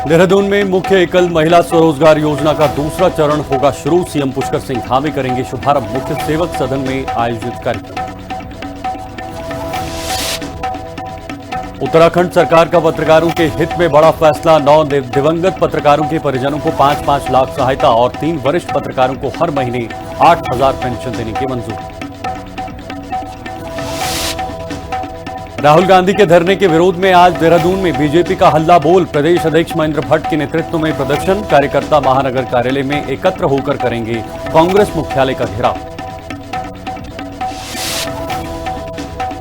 देहरादून में मुख्य एकल महिला स्वरोजगार योजना का दूसरा चरण होगा शुरू। सीएम पुष्कर सिंह धामी करेंगे शुभारंभ। मुख्य सेवक सदन में आयोजित कार्यक्रम। उत्तराखंड सरकार का पत्रकारों के हित में बड़ा फैसला। 9 दिवंगत पत्रकारों के परिजनों को 5-5 लाख सहायता और 3 वरिष्ठ पत्रकारों को हर महीने 8,000 पेंशन देने की मंजूरी। राहुल गांधी के धरने के विरोध में आज देहरादून में बीजेपी का हल्ला बोल। प्रदेश अध्यक्ष महेंद्र भट्ट के नेतृत्व में प्रदर्शन। कार्यकर्ता महानगर कार्यालय में एकत्र होकर करेंगे कांग्रेस मुख्यालय का घेराव।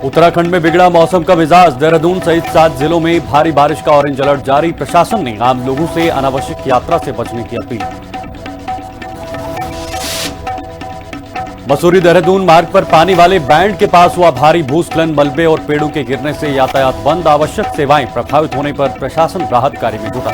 उत्तराखंड में बिगड़ा मौसम का मिजाज। देहरादून सहित 7 जिलों में भारी बारिश का ऑरेंज अलर्ट जारी। प्रशासन ने आम लोगों से अनावश्यक यात्रा से बचने की अपील। मसूरी देहरादून मार्ग पर पानी वाले बैंड के पास हुआ भारी भूस्खलन। मलबे और पेड़ों के गिरने से यातायात बंद। आवश्यक सेवाएं प्रभावित होने पर प्रशासन राहत कार्य में जुटा।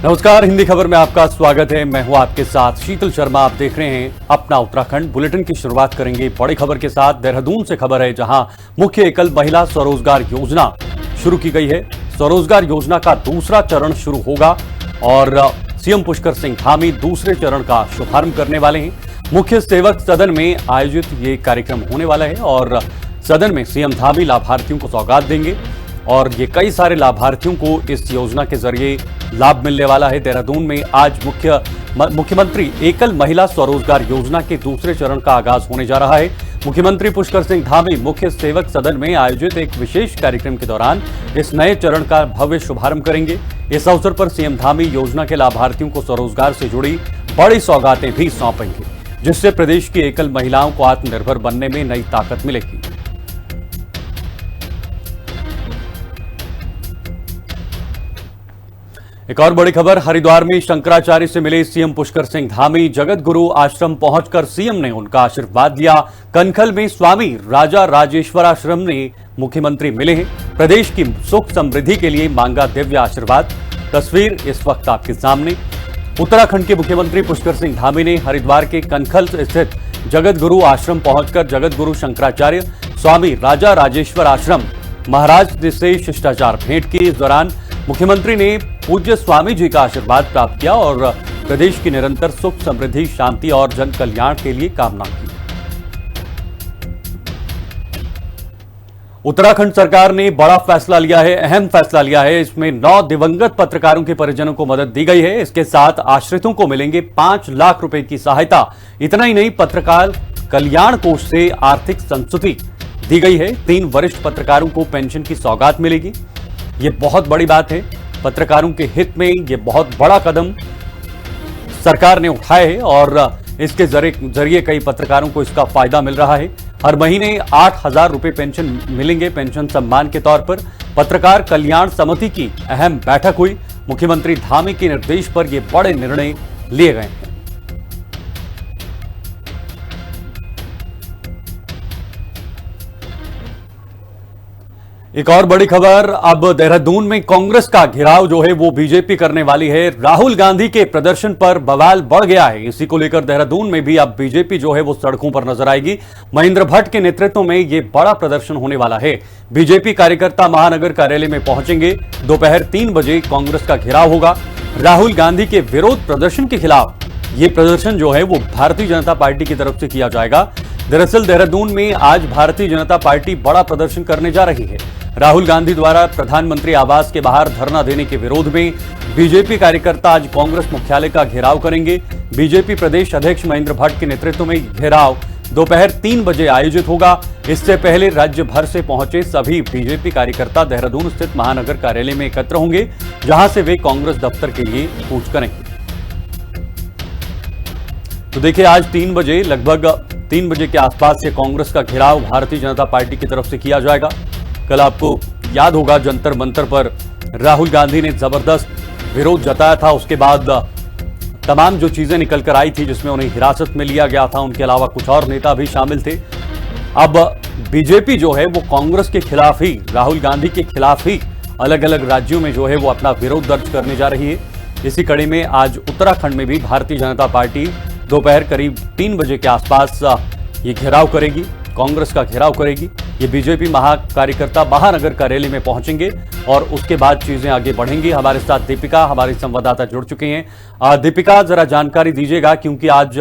नमस्कार, हिंदी खबर में आपका स्वागत है। मैं हूं आपके साथ शीतल शर्मा। आप देख रहे हैं अपना उत्तराखंड। बुलेटिन की शुरुआत करेंगे बड़ी खबर के साथ। देहरादून से खबर है, जहां मुख्य एकल महिला स्वरोजगार योजना शुरू की गई है। स्वरोजगार योजना का दूसरा चरण शुरू होगा और सीएम पुष्कर सिंह धामी दूसरे चरण का शुभारंभ करने वाले हैं। मुख्य सेवक सदन में आयोजित ये कार्यक्रम होने वाला है और सदन में सीएम धामी लाभार्थियों को सौगात देंगे और ये कई सारे लाभार्थियों को इस योजना के जरिए लाभ मिलने वाला है। देहरादून में आज मुख्यमंत्री एकल महिला स्वरोजगार योजना के दूसरे चरण का आगाज होने जा रहा है। मुख्यमंत्री पुष्कर सिंह धामी मुख्य सेवक सदन में आयोजित एक विशेष कार्यक्रम के दौरान इस नए चरण का भव्य शुभारंभ करेंगे। इस अवसर पर सीएम धामी योजना के लाभार्थियों को स्वरोजगार से जुड़ी बड़ी सौगातें भी सौंपेंगे, जिससे प्रदेश की एकल महिलाओं को आत्मनिर्भर बनने में नई ताकत मिलेगी। एक और बड़ी खबर, हरिद्वार में शंकराचार्य से मिले सीएम पुष्कर सिंह धामी। जगत गुरु आश्रम पहुंचकर सीएम ने उनका आशीर्वाद लिया। कनखल में स्वामी राजा राजेश्वर आश्रम ने मुख्यमंत्री मिले हैं। प्रदेश की सुख समृद्धि के लिए मांगा दिव्य आशीर्वाद। तस्वीर इस वक्त आपके सामने। उत्तराखंड के मुख्यमंत्री पुष्कर सिंह धामी ने हरिद्वार के कनखल स्थित जगत गुरु आश्रम पहुंचकर जगत गुरु शंकराचार्य स्वामी राजा राजेश्वर आश्रम महाराज से शिष्टाचार भेंट की। इस दौरान मुख्यमंत्री ने पूज्य स्वामी जी का आशीर्वाद प्राप्त किया और प्रदेश की निरंतर सुख समृद्धि, शांति और जन कल्याण के लिए कामना की। उत्तराखंड सरकार ने बड़ा फैसला लिया है, अहम फैसला लिया है। इसमें 9 दिवंगत पत्रकारों के परिजनों को मदद दी गई है। इसके साथ आश्रितों को मिलेंगे 5 लाख रुपए की सहायता। इतना ही नहीं, पत्रकार कल्याण कोष से आर्थिक संस्तुति दी गई है। 3 वरिष्ठ पत्रकारों को पेंशन की सौगात मिलेगी। ये बहुत बड़ी बात है। पत्रकारों के हित में ये बहुत बड़ा कदम सरकार ने उठाया है और इसके जरिए कई पत्रकारों को इसका फायदा मिल रहा है। हर महीने 8,000 रुपए पेंशन मिलेंगे। पेंशन सम्मान के तौर पर पत्रकार कल्याण समिति की अहम बैठक हुई। मुख्यमंत्री धामी के निर्देश पर ये बड़े निर्णय लिए गए हैं। एक और बड़ी खबर, अब देहरादून में कांग्रेस का घेराव जो है वो बीजेपी करने वाली है। राहुल गांधी के प्रदर्शन पर बवाल बढ़ गया है। इसी को लेकर देहरादून में भी अब बीजेपी जो है वो सड़कों पर नजर आएगी। महेंद्र भट्ट के नेतृत्व में ये बड़ा प्रदर्शन होने वाला है। बीजेपी कार्यकर्ता महानगर कार्यालय में पहुंचेंगे। दोपहर 3 बजे कांग्रेस का घेराव होगा। राहुल गांधी के विरोध प्रदर्शन के खिलाफ ये प्रदर्शन जो है वो भारतीय जनता पार्टी की तरफ से किया जाएगा। दरअसल देहरादून में आज भारतीय जनता पार्टी बड़ा प्रदर्शन करने जा रही है। राहुल गांधी द्वारा प्रधानमंत्री आवास के बाहर धरना देने के विरोध में बीजेपी कार्यकर्ता आज कांग्रेस मुख्यालय का घेराव करेंगे। बीजेपी प्रदेश अध्यक्ष महेंद्र भट्ट के नेतृत्व में घेराव दोपहर 3 बजे आयोजित होगा। इससे पहले राज्य भर से पहुंचे सभी बीजेपी कार्यकर्ता देहरादून स्थित महानगर कार्यालय में एकत्र होंगे, जहां से वे कांग्रेस दफ्तर के लिए कूच करेंगे। तो देखिए, आज 3 बजे, लगभग 3 बजे के आसपास से कांग्रेस का घेराव भारतीय जनता पार्टी की तरफ से किया जाएगा। कल आपको याद होगा, जंतर मंतर पर राहुल गांधी ने जबरदस्त विरोध जताया था। उसके बाद तमाम जो चीजें निकल कर आई थी, जिसमें उन्हें हिरासत में लिया गया था, उनके अलावा कुछ और नेता भी शामिल थे। अब बीजेपी जो है वो कांग्रेस के खिलाफ ही, राहुल गांधी के खिलाफ ही अलग अलग राज्यों में जो है वो अपना विरोध दर्ज करने जा रही है। इसी कड़ी में आज उत्तराखंड में भी भारतीय जनता पार्टी दोपहर करीब 3 बजे के आसपास ये घेराव करेगी, कांग्रेस का घेराव करेगी। ये बीजेपी महाकार्यकर्ता महानगर का रैली में पहुंचेंगे और उसके बाद चीजें आगे बढ़ेंगी। हमारे साथ दीपिका, हमारी संवाददाता जुड़ चुके हैं। दीपिका, जरा जानकारी दीजिएगा, क्योंकि आज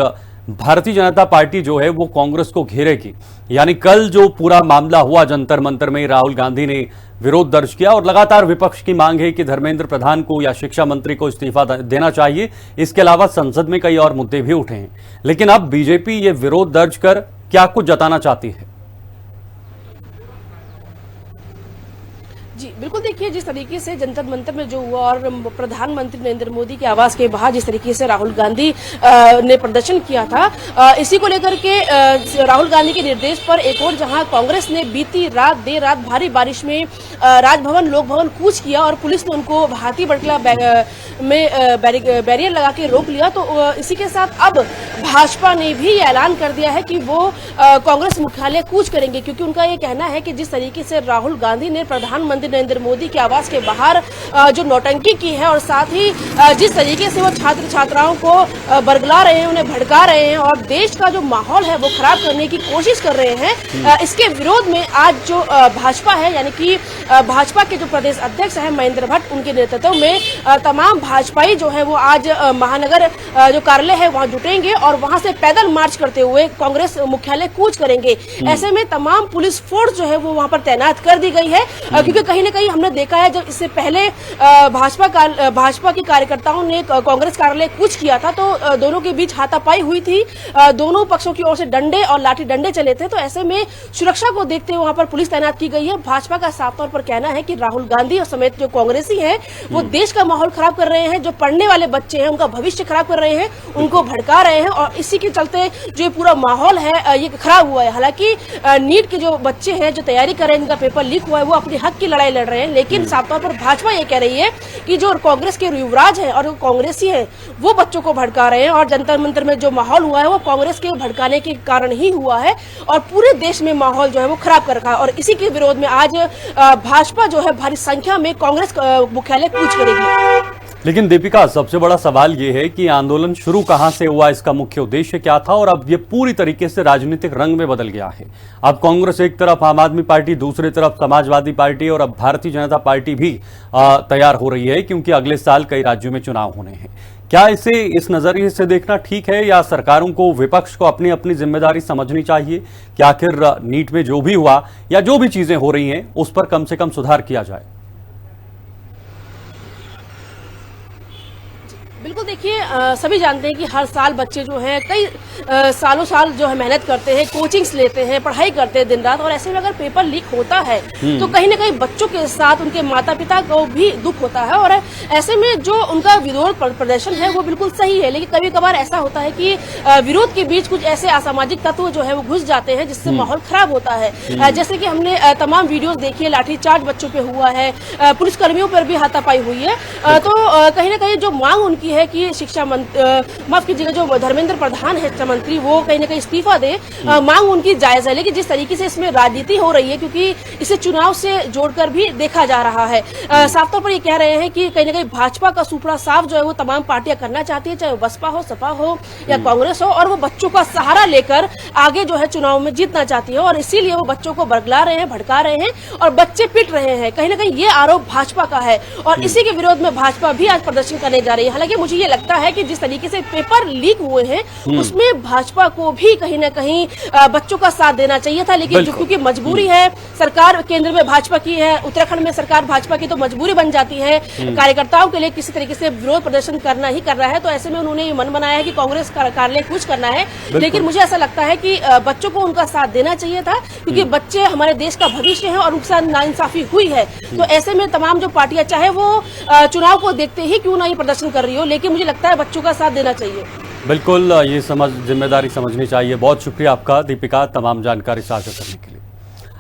भारतीय जनता पार्टी जो है वो कांग्रेस को घेरेगी। यानी कल जो पूरा मामला हुआ जंतर मंतर में, राहुल गांधी ने विरोध दर्ज किया और लगातार विपक्ष की मांग है कि धर्मेंद्र प्रधान को या शिक्षा मंत्री को इस्तीफा देना चाहिए। इसके अलावा संसद में कई और मुद्दे भी उठे हैं, लेकिन अब बीजेपी ये विरोध दर्ज कर क्या कुछ जताना चाहती है? जी बिल्कुल, देखिए जिस तरीके से जंतर मंतर में जो हुआ और प्रधानमंत्री नरेंद्र मोदी के आवास के बाहर जिस तरीके से राहुल गांधी ने प्रदर्शन किया था, इसी को लेकर के राहुल गांधी के निर्देश पर एक और जहां कांग्रेस ने बीती रात देर रात भारी बारिश में राजभवन लोक भवन कूच किया और पुलिस ने उनको भारतीय बटला में बैरियर लगा के रोक लिया। तो इसी के साथ अब भाजपा ने भी ऐलान कर दिया है कि वो कांग्रेस मुख्यालय कूच करेंगे, क्योंकि उनका ये कहना है कि जिस तरीके से राहुल गांधी ने प्रधानमंत्री नरेंद्र मोदी के आवास के बाहर जो नौटंकी की है और साथ ही जिस तरीके से वो छात्र छात्राओं को बरगला रहे हैं, उन्हें भड़का रहे हैं और देश का जो माहौल है वो खराब करने की कोशिश कर रहे हैं, इसके विरोध में आज जो भाजपा है, यानी कि भाजपा के जो प्रदेश अध्यक्ष हैं महेंद्र भट्ट, उनके नेतृत्व में तमाम भाजपाई जो है वो आज महानगर जो कार्यालय है वहां जुटेंगे और वहां से पैदल मार्च करते हुए कांग्रेस मुख्यालय कूच करेंगे। ऐसे में तमाम पुलिस फोर्स जो है वो वहां पर तैनात कर दी गई है, क्योंकि कहीं न कहीं हमने देखा है जब इससे पहले भाजपा के कार्यकर्ताओं ने कांग्रेस कार्यालय कूच किया था तो दोनों के बीच हाथापाई हुई थी, दोनों पक्षों की ओर से डंडे और लाठी डंडे चले थे। तो ऐसे में सुरक्षा को देखते हुए वहां पर पुलिस तैनात की गई है। भाजपा का साफ तौर पर कहना है कि राहुल गांधी और समेत जो कांग्रेसी हैं वो देश का माहौल खराब कर रहे हैं, जो पढ़ने वाले बच्चे हैं उनका भविष्य खराब कर रहे हैं, उनको भड़का रहे हैं और इसी के चलते जो पूरा माहौल है ये खराब हुआ है। हालांकि नीट के जो बच्चे हैं जो तैयारी कर रहे हैं, इनका पेपर लीक हुआ है, वो अपने हक की लड़ाई लड़ रहे हैं, लेकिन साफ तौर पर भाजपा ये कह रही है कि जो कांग्रेस के युवराज हैं और कांग्रेसी हैं वो बच्चों को भड़का रहे हैं और जंतर मंतर में जो माहौल हुआ है वो कांग्रेस के भड़काने के कारण ही हुआ है और पूरे देश में माहौल जो है वो खराब कर रखा है। और इसी के विरोध में आज भाजपा जो है भारी संख्या में कांग्रेस मुख्यालय कूच करेगी। लेकिन दीपिका, सबसे बड़ा सवाल यह है कि आंदोलन शुरू कहां से हुआ, इसका मुख्य उद्देश्य क्या था और अब ये पूरी तरीके से राजनीतिक रंग में बदल गया है। अब कांग्रेस एक तरफ, आम आदमी पार्टी दूसरी तरफ, समाजवादी पार्टी और अब भारतीय जनता पार्टी भी तैयार हो रही है, क्योंकि अगले साल कई राज्यों में चुनाव होने हैं। क्या इसे इस नजरिए से देखना ठीक है या सरकारों को, विपक्ष को अपनी अपनी जिम्मेदारी समझनी चाहिए कि आखिर नीट में जो भी हुआ या जो भी चीजें हो रही हैं उस पर कम से कम सुधार किया जाए? बिल्कुल, देखिए सभी जानते हैं कि हर साल बच्चे जो हैं कई सालों साल जो है मेहनत करते हैं, कोचिंग्स लेते हैं, पढ़ाई करते हैं दिन रात, और ऐसे में अगर पेपर लीक होता है तो कहीं ना कहीं बच्चों के साथ उनके माता पिता को भी दुख होता है। और ऐसे में जो उनका विरोध प्रदर्शन है वो बिल्कुल सही है, लेकिन कभी कभार ऐसा होता है कि विरोध के बीच कुछ ऐसे असामाजिक तत्व जो है वो घुस जाते हैं जिससे माहौल खराब होता है। जैसे कि हमने तमाम वीडियोज देखी है, लाठीचार्ज बच्चों पे हुआ है, पुलिसकर्मियों पर भी हाथापाई हुई है। तो कहीं ना कहीं जो मांग उनकी है कि शिक्षा माफ कीजिएगा, जो धर्मेंद्र प्रधान है शिक्षा मंत्री, वो कहीं ना कहीं इस्तीफा दे, मांग उनकी जायज है। लेकिन जिस तरीके से इसमें राजनीति हो रही है, क्योंकि इसे चुनाव से जोड़कर भी देखा जा रहा है, साफ तौर पर ये कह रहे हैं कि कहीं ना कहीं भाजपा का सुपड़ा साफ जो है वो तमाम पार्टियां करना चाहती है, चाहे बसपा हो, सपा हो या कांग्रेस हो, और वो बच्चों का सहारा लेकर आगे जो है चुनाव में जीतना चाहती है और इसीलिए वो बच्चों को बरगला रहे हैं, भड़का रहे हैं और बच्चे पिट रहे हैं। कहीं ना कहीं ये आरोप भाजपा का है और इसी के विरोध में भाजपा भी आज प्रदर्शन करने जा रही है। हालांकि मुझे ये लगता है कि जिस तरीके से पेपर लीक हुए हैं उसमें भाजपा को भी कहीं ना कहीं बच्चों का साथ देना चाहिए था, लेकिन जो क्योंकि मजबूरी है, सरकार केंद्र में भाजपा की है, उत्तराखंड में सरकार भाजपा की, तो मजबूरी बन जाती है कार्यकर्ताओं के लिए किसी तरीके से विरोध प्रदर्शन करना ही करना है। तो ऐसे में उन्होंने ये मन बनाया है कि कांग्रेस कार्यालय कुछ करना है, लेकिन मुझे ऐसा लगता है कि बच्चों को उनका साथ देना चाहिए था, क्योंकि बच्चे हमारे देश का भविष्य है और उनके साथ नाइंसाफी हुई है। तो ऐसे में तमाम जो पार्टियां, चाहे वो चुनाव को देखते ही क्यों ना ये प्रदर्शन कर रही हो, लेकिन मुझे लगता है बच्चों का साथ देना चाहिए। बिल्कुल, ये जिम्मेदारी समझनी चाहिए। बहुत शुक्रिया आपका दीपिका, तमाम जानकारी साझा करने के लिए।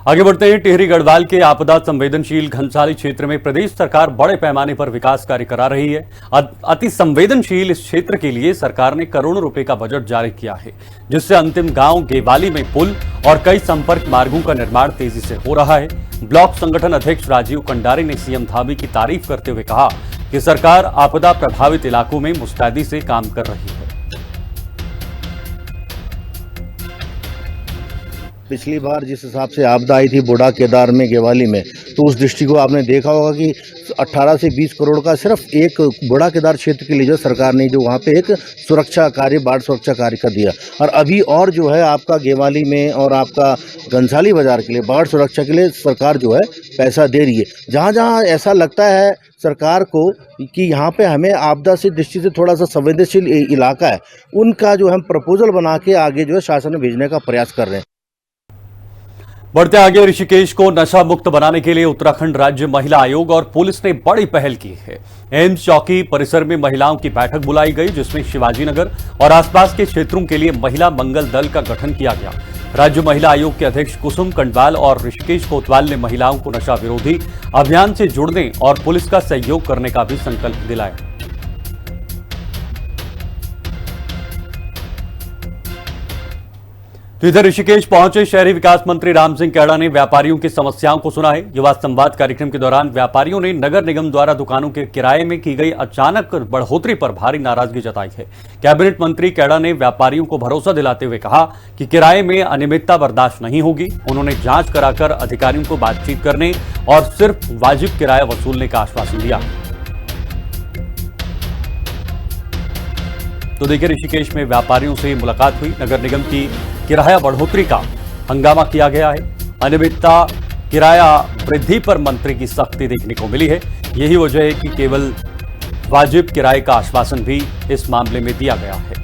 आगे बढ़ते हैं। टिहरी गढ़वाल के आपदा संवेदनशील घनसाली क्षेत्र में प्रदेश सरकार बड़े पैमाने पर विकास कार्य करा रही है। अति संवेदनशील इस क्षेत्र के लिए सरकार ने करोड़ों रुपए का बजट जारी किया है, जिससे अंतिम गांव गेवाली में पुल और कई संपर्क मार्गों का निर्माण तेजी से हो रहा है। ब्लॉक संगठन अध्यक्ष राजीव कंडारी ने सीएम धामी की तारीफ करते हुए कहा कि सरकार आपदा प्रभावित इलाकों में मुस्तैदी से काम कर रही है। पिछली बार जिस हिसाब से आपदा आई थी बूढ़ा केदार में गेवाली में, तो उस दृष्टि को आपने देखा होगा कि 18 से 20 करोड़ का सिर्फ एक बूढ़ा केदार क्षेत्र के लिए जो सरकार ने जो वहाँ पे एक सुरक्षा कार्य, बाढ़ सुरक्षा कार्य कर दिया। और अभी और जो है आपका गेवाली में और आपका गंसाली बाजार के लिए बाढ़ सुरक्षा के लिए सरकार जो है पैसा दे रही है। जहाँ जहाँ ऐसा लगता है सरकार को कि यहाँ पे हमें आपदा से दृष्टि से थोड़ा सा संवेदनशील इलाका है, उनका जो हम प्रपोजल बना के आगे जो है शासन में भेजने का प्रयास कर रहे हैं। बढ़ते आगे, ऋषिकेश को नशा मुक्त बनाने के लिए उत्तराखंड राज्य महिला आयोग और पुलिस ने बड़ी पहल की है। एम्स चौकी परिसर में महिलाओं की बैठक बुलाई गई, जिसमें शिवाजी नगर और आसपास के क्षेत्रों के लिए महिला मंगल दल का गठन किया गया। राज्य महिला आयोग के अध्यक्ष कुसुम कंडवाल और ऋषिकेश कोतवाल ने महिलाओं को नशा विरोधी अभियान से जुड़ने और पुलिस का सहयोग करने का भी संकल्प दिलाया। तो इधर ऋषिकेश पहुंचे शहरी विकास मंत्री राम सिंह कैड़ा ने व्यापारियों की समस्याओं को सुना है। युवा संवाद कार्यक्रम के दौरान व्यापारियों ने नगर निगम द्वारा दुकानों के किराए में की गई अचानक बढ़ोतरी पर भारी नाराजगी जताई है। कैबिनेट मंत्री कैड़ा ने व्यापारियों को भरोसा दिलाते हुए कहा कि किराए में अनियमितता बर्दाश्त नहीं होगी। उन्होंने जांच कराकर अधिकारियों को बातचीत करने और सिर्फ वाजिब किराया वसूलने का आश्वासन दिया। तो देखिए, ऋषिकेश में व्यापारियों से मुलाकात हुई। नगर निगम की किराया बढ़ोतरी का हंगामा किया गया है। अनियमितता किराया वृद्धि पर मंत्री की सख्ती देखने को मिली है। यही वजह है कि केवल वाजिब किराए का आश्वासन भी इस मामले में दिया गया है।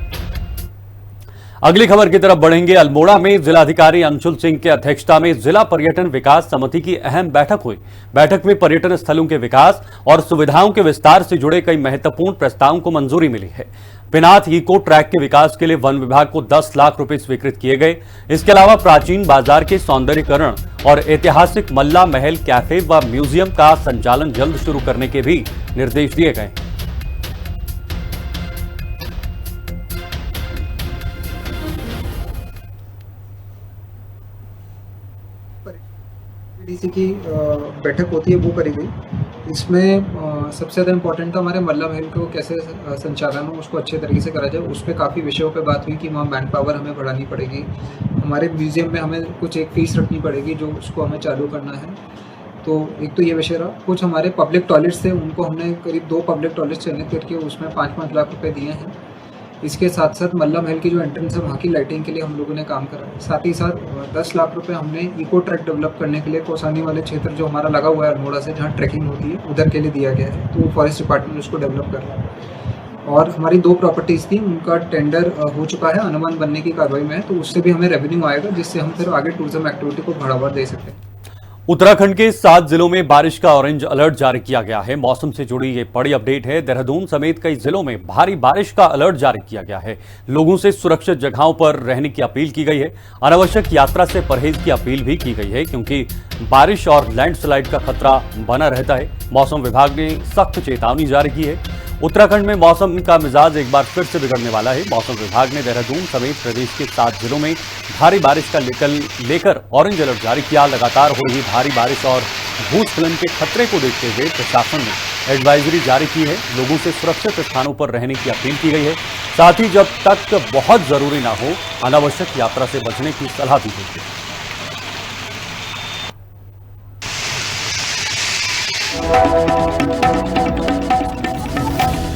अगली खबर की तरफ बढ़ेंगे। अल्मोड़ा में जिलाधिकारी अंशुल सिंह की अध्यक्षता में जिला पर्यटन विकास समिति की अहम बैठक हुई। बैठक में पर्यटन स्थलों के विकास और सुविधाओं के विस्तार से जुड़े कई महत्वपूर्ण प्रस्तावों को मंजूरी मिली है। पिनाथ इको ट्रैक के विकास के लिए वन विभाग को 10 लाख रुपए स्वीकृत किए गए। इसके अलावा प्राचीन बाजार के सौंदर्यीकरण और ऐतिहासिक मल्ला महल कैफे व म्यूजियम का संचालन जल्द शुरू करने के भी निर्देश दिए गए। डीसी की बैठक होती है वो करी गई। इसमें सबसे ज़्यादा इम्पोर्टेंट था हमारे मल्ला महल को कैसे संचालन हो उसको अच्छे तरीके से करा जाए। उस पर काफ़ी विषयों पे बात हुई कि वहाँ मैन पावर हमें बढ़ानी पड़ेगी। हमारे म्यूज़ियम में हमें कुछ एक फीस रखनी पड़ेगी जो उसको हमें चालू करना है। तो एक तो ये विषय रहा। कुछ हमारे पब्लिक टॉयलेट्स थे, उनको हमने करीब 2 पब्लिक टॉयलेट्स चिन्हित करके उसमें 5-5 लाख रुपये दिए हैं। इसके साथ साथ मल्ला महल की जो एंट्रेंस है वहाँ की लाइटिंग के लिए हम लोगों ने काम करा है। साथ ही साथ 10 लाख रुपए हमने इको ट्रैक डेवलप करने के लिए कोसानी वाले क्षेत्र जो हमारा लगा हुआ है अल्मोड़ा से, जहाँ ट्रैकिंग होती है, उधर के लिए दिया गया है। तो फॉरेस्ट डिपार्टमेंट उसको डेवलप कर रहा है। और हमारी 2 प्रॉपर्टीज़ थी, उनका टेंडर हो चुका है, अनुमान बनने की कार्रवाई में है। तो उससे भी हमें रेवेन्यू आएगा, जिससे हम फिर आगे टूरिज्म एक्टिविटी को बढ़ावा दे सकते हैं। उत्तराखंड के 7 जिलों में बारिश का ऑरेंज अलर्ट जारी किया गया है। मौसम से जुड़ी ये बड़ी अपडेट है। देहरादून समेत कई जिलों में भारी बारिश का अलर्ट जारी किया गया है। लोगों से सुरक्षित जगहों पर रहने की अपील की गई है। अनावश्यक यात्रा से परहेज की अपील भी की गई है, क्योंकि बारिश और लैंडस्लाइड का खतरा बना रहता है। मौसम विभाग ने सख्त चेतावनी जारी की है। उत्तराखंड में मौसम का मिजाज एक बार फिर से बिगड़ने वाला है। मौसम विभाग ने देहरादून समेत प्रदेश के 7 जिलों में भारी बारिश का लेकर ऑरेंज अलर्ट जारी किया। लगातार हो रही भारी बारिश और भूस्खलन के खतरे को देखते हुए प्रशासन ने एडवाइजरी जारी की है। लोगों से सुरक्षित स्थानों पर रहने की अपील की गई है। साथ ही जब तक बहुत जरूरी ना हो, अनावश्यक यात्रा से बचने की सलाह दी गई है।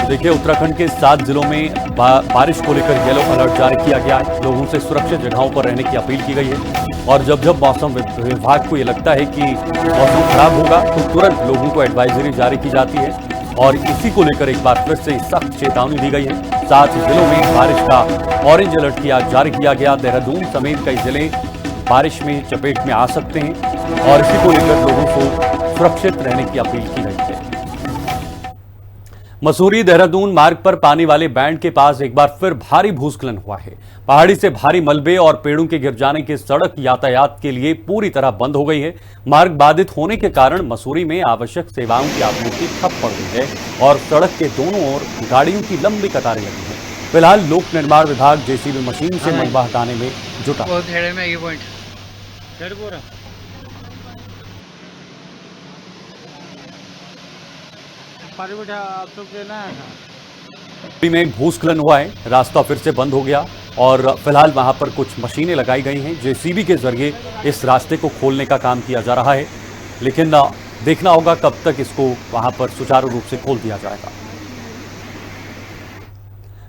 देखिए, उत्तराखंड के 7 जिलों में बारिश को लेकर येलो अलर्ट जारी किया गया है। लोगों से सुरक्षित जगहों पर रहने की अपील की गई है। और जब जब मौसम विभाग को ये लगता है कि मौसम खराब होगा, तो तुरंत लोगों को एडवाइजरी जारी की जाती है। और इसी को लेकर एक बार फिर से सख्त चेतावनी दी गई है। 7 जिलों में बारिश का ऑरेंज अलर्ट जारी किया गया। देहरादून समेत कई जिले बारिश में चपेट में आ सकते हैं और इसी को लेकर लोगों को सुरक्षित रहने की अपील की गई है। मसूरी देहरादून मार्ग पर पानी वाले बैंड के पास एक बार फिर भारी भूस्खलन हुआ है। पहाड़ी से भारी मलबे और पेड़ों के गिर जाने के सड़क यातायात के लिए पूरी तरह बंद हो गई है। मार्ग बाधित होने के कारण मसूरी में आवश्यक सेवाओं की आपूर्ति ठप पड़ गई है और सड़क के दोनों ओर गाड़ियों की लंबी कतारें लगी हैं। फिलहाल लोक निर्माण विभाग जेसीबी मशीन से मलबा हटाने में जुटा। पानी बैठा आप लोग देना है। में भूस्खलन हुआ है, रास्ता फिर से बंद हो गया और फिलहाल वहां पर कुछ मशीनें लगाई गई हैं। जेसीबी के जरिए इस रास्ते को खोलने का काम किया जा रहा है, लेकिन देखना होगा कब तक इसको वहां पर सुचारू रूप से खोल दिया जाएगा।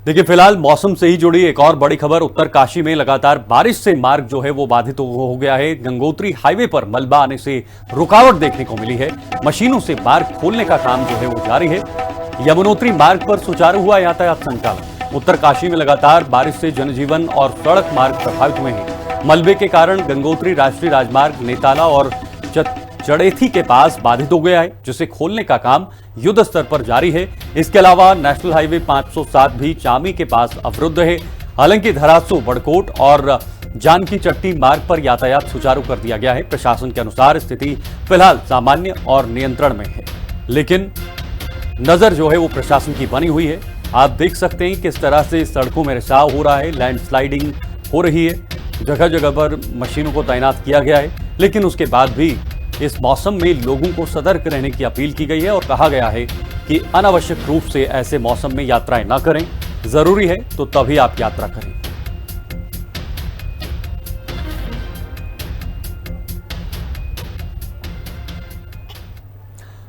देखिए, फिलहाल मौसम से ही जुड़ी एक और बड़ी खबर। उत्तरकाशी में लगातार बारिश से मार्ग जो है वो बाधित हो गया है। गंगोत्री हाईवे पर मलबा आने से रुकावट देखने को मिली है। मशीनों से मार्ग खोलने का काम जो है वो जारी है। यमुनोत्री मार्ग पर सुचारू हुआ यातायात संचालन। उत्तरकाशी में लगातार बारिश से जनजीवन और सड़क मार्ग प्रभावित हुए हैं। मलबे के कारण गंगोत्री राष्ट्रीय राजमार्ग नेताला और चड़ेथी के पास बाधित हो गया है, जिसे खोलने का काम युद्ध स्तर पर जारी है। इसके अलावा नेशनल हाईवे 507 भी चामी के पास अवरुद्ध है। हालांकि धरासू, बड़कोट और जानकी चट्टी मार्ग पर यातायात सुचारू कर दिया गया है। प्रशासन के अनुसार स्थिति फिलहाल सामान्य और नियंत्रण में है, लेकिन नजर जो है वो प्रशासन की बनी हुई है। आप देख सकते हैं किस तरह से सड़कों में रिसाव हो रहा है, लैंडस्लाइडिंग हो रही है, जगह जगह पर मशीनों को तैनात किया गया है। लेकिन उसके बाद भी इस मौसम में लोगों को सतर्क रहने की अपील की गई है और कहा गया है कि अनावश्यक रूप से ऐसे मौसम में यात्राएं न करें। जरूरी है तो तभी आप यात्रा करें।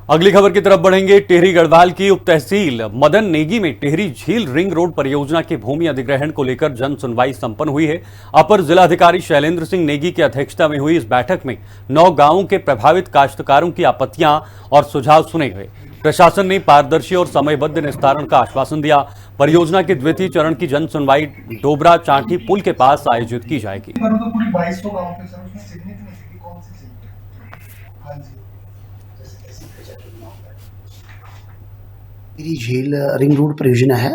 अगली खबर की तरफ बढ़ेंगे। टिहरी गढ़वाल की उप तहसील मदन नेगी में टिहरी झील रिंग रोड परियोजना के भूमि अधिग्रहण को लेकर जन सुनवाई संपन्न हुई है। अपर जिलाधिकारी शैलेंद्र सिंह नेगी की अध्यक्षता में हुई इस बैठक में 9 गांवों के प्रभावित काश्तकारों की आपत्तियां और सुझाव सुने गए। प्रशासन ने पारदर्शी और समयबद्ध निस्तारण का आश्वासन दिया। परियोजना के द्वितीय चरण की जन सुनवाई डोबरा चांठी पुल के पास आयोजित की जाएगी। टिहरी झील रिंग रोड परियोजना है,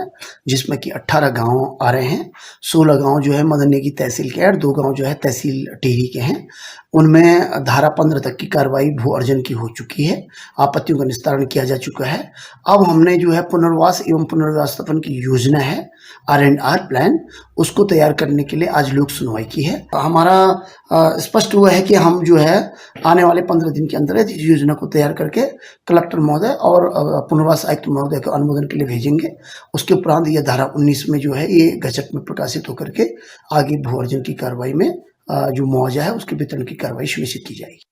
जिसमें कि 18 गांव आ रहे हैं। 16 गांव जो है मदन नेगी तहसील के और 2 गांव जो है तहसील टिहरी के हैं। उनमें धारा 15 तक की कार्रवाई भू अर्जन की हो चुकी है। आपत्तियों का निस्तारण किया जा चुका है। अब हमने जो है पुनर्वास एवं पुनर्व्यवस्थापन की योजना है, R&R प्लान, उसको तैयार करने के लिए आज लोक सुनवाई की है। हमारा स्पष्ट हुआ है कि हम जो है आने वाले 15 दिन के अंदर इस योजना को तैयार करके कलेक्टर महोदय और पुनर्वास आयुक्त महोदय को अनुमोदन के लिए भेजेंगे। उसके उपरांत यह धारा 19 में जो है ये गजट में प्रकाशित होकर के आगे भू अर्जन की कार्रवाई में जो मुआवजा है उसके वितरण की कार्रवाई सुनिश्चित की जाएगी।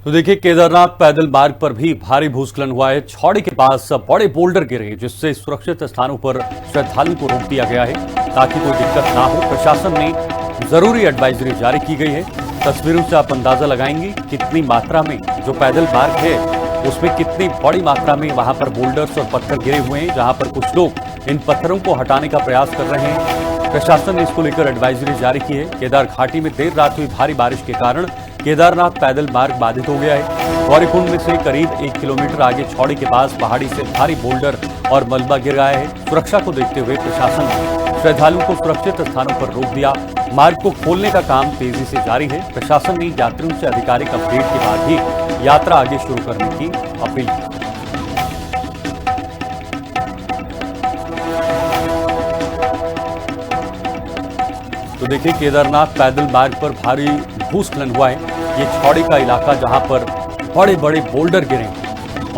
तो देखिए, केदारनाथ पैदल मार्ग पर भी भारी भूस्खलन हुआ है। छौड़ी के पास बड़े बोल्डर गिरे, जिससे सुरक्षित स्थानों पर श्रद्धालुओं को रोक दिया गया है ताकि कोई दिक्कत ना हो। प्रशासन ने जरूरी एडवाइजरी जारी की गई है। तस्वीरों से आप अंदाजा लगाएंगे कितनी मात्रा में जो पैदल मार्ग है उसमें कितनी बड़ी मात्रा में वहां पर बोल्डर्स और पत्थर गिरे हुए हैं, जहां पर कुछ लोग इन पत्थरों को हटाने का प्रयास कर रहे हैं। प्रशासन ने इसको लेकर एडवाइजरी जारी की है। केदार घाटी में देर रात हुई भारी बारिश के कारण केदारनाथ पैदल मार्ग बाधित हो गया है। गौरीकुंड में से करीब 1 किलोमीटर आगे छौड़ी के पास पहाड़ी से भारी बोल्डर और मलबा गिर गया है। सुरक्षा को देखते हुए प्रशासन ने श्रद्धालुओं को सुरक्षित स्थानों पर रोक दिया। मार्ग को खोलने का काम तेजी से जारी है। प्रशासन ने यात्रियों से आधिकारिक अपडेट के बाद ही यात्रा आगे शुरू करने की अपील की। तो देखिए, केदारनाथ पैदल मार्ग पर भारी भूस्खलन हुआ है। ये छौड़ी का इलाका जहां पर बड़े बड़े बोल्डर गिरे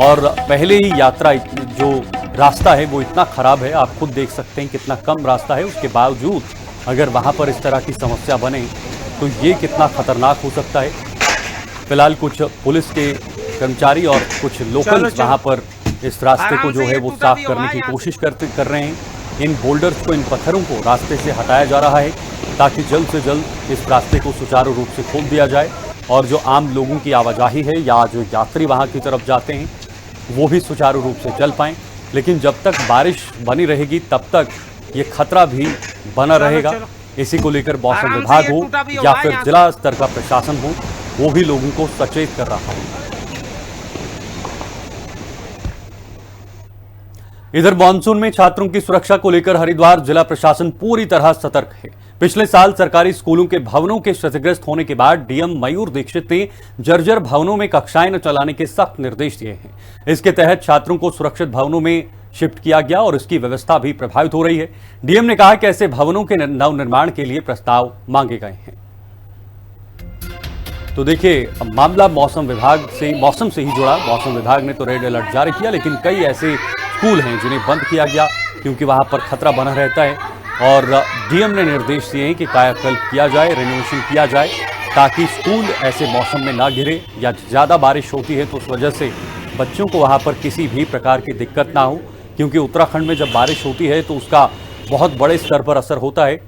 और पहले ही यात्रा जो रास्ता है वो इतना खराब है, आप खुद देख सकते हैं कितना कम रास्ता है। उसके बावजूद अगर वहां पर इस तरह की समस्या बने तो ये कितना खतरनाक हो सकता है। फिलहाल कुछ पुलिस के कर्मचारी और कुछ लोकल्स वहां पर इस रास्ते को जो है वो साफ करने की कोशिश कर रहे हैं। इन बोल्डर्स को, इन पत्थरों को रास्ते से हटाया जा रहा है ताकि जल्द से जल्द इस रास्ते को सुचारू रूप से खोल दिया जाए और जो आम लोगों की आवाजाही है या जो यात्री वहां की तरफ जाते हैं वो भी सुचारू रूप से चल पाएं। लेकिन जब तक बारिश बनी रहेगी तब तक ये खतरा भी बना रहेगा। इसी को लेकर मौसम विभाग हो या फिर जिला स्तर का प्रशासन हो, वो भी लोगों को सचेत कर रहा है। इधर मानसून में छात्रों की सुरक्षा को लेकर हरिद्वार जिला प्रशासन पूरी तरह सतर्क है। पिछले साल सरकारी स्कूलों के भवनों के क्षतिग्रस्त होने के बाद डीएम मयूर दीक्षित ने जर्जर भवनों में कक्षाएं न चलाने के सख्त निर्देश दिए हैं। इसके तहत छात्रों को सुरक्षित भवनों में शिफ्ट किया गया और इसकी व्यवस्था भी प्रभावित हो रही है। डीएम ने कहा कि ऐसे भवनों के नवनिर्माण के लिए प्रस्ताव मांगे गए हैं। तो देखिए, मामला मौसम से ही जुड़ा। मौसम विभाग ने तो रेड अलर्ट जारी किया, लेकिन कई ऐसे स्कूल हैं जिन्हें बंद किया गया। क्योंकि वहाँ पर खतरा बना रहता है। और डीएम ने निर्देश दिए हैं कि कायाकल्प किया जाए, रेनोवेशन किया जाए, ताकि स्कूल ऐसे मौसम में ना गिरे या ज़्यादा बारिश होती है तो उस वजह से बच्चों को वहाँ पर किसी भी प्रकार की दिक्कत ना हो, क्योंकि उत्तराखंड में जब बारिश होती है तो उसका बहुत बड़े स्तर पर असर होता है,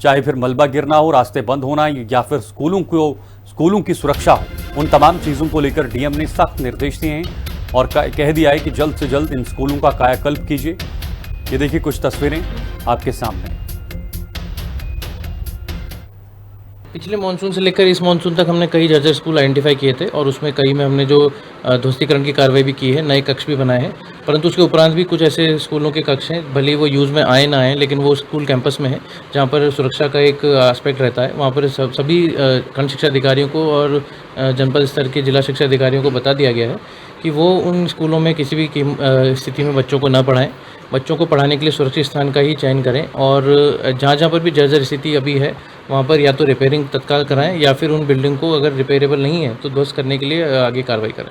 चाहे फिर मलबा गिरना हो, रास्ते बंद होना या फिर स्कूलों की सुरक्षा हो। उन तमाम चीज़ों को लेकर डीएम ने सख्त निर्देश दिए हैं और कह दिया है कि जल्द से जल्द इन स्कूलों का कायाकल्प कीजिए। ये देखिए कुछ तस्वीरें आपके सामने। पिछले मानसून से लेकर इस मानसून तक हमने कई जर्जर स्कूल आइडेंटिफाई किए थे और उसमें कई में हमने जो ध्वस्तीकरण की कार्रवाई भी की है, नए कक्ष भी बनाए हैं। परंतु उसके उपरांत भी कुछ ऐसे स्कूलों के कक्ष हैं, भले ही वो यूज़ में आए ना आए, लेकिन वो स्कूल कैंपस में है जहाँ पर सुरक्षा का एक एस्पेक्ट रहता है। वहाँ पर सभी खंड शिक्षा अधिकारियों को और जनपद स्तर के जिला शिक्षा अधिकारियों को बता दिया गया है कि वो उन स्कूलों में किसी भी स्थिति में बच्चों को न पढ़ाएं। बच्चों को पढ़ाने के लिए सुरक्षित स्थान का ही चयन करें और जहाँ पर भी जर्जर स्थिति अभी है वहाँ पर या तो रिपेयरिंग तत्काल कराएं या फिर उन बिल्डिंग को अगर रिपेयरेबल नहीं है तो ध्वस्त करने के लिए आगे कार्रवाई करें।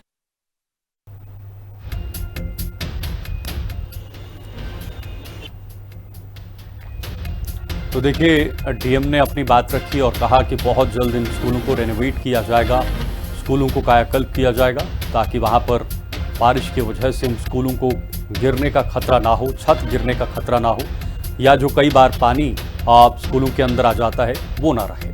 तो देखिए डीएम ने अपनी बात रखी और कहा कि बहुत जल्द इन स्कूलों को रेनोवेट किया जाएगा, स्कूलों को कायाकल्प किया जाएगा, ताकि वहाँ पर बारिश की वजह से इन स्कूलों को गिरने का खतरा ना हो, छत गिरने का खतरा ना हो, या जो कई बार पानी स्कूलों के अंदर आ जाता है वो ना रहे।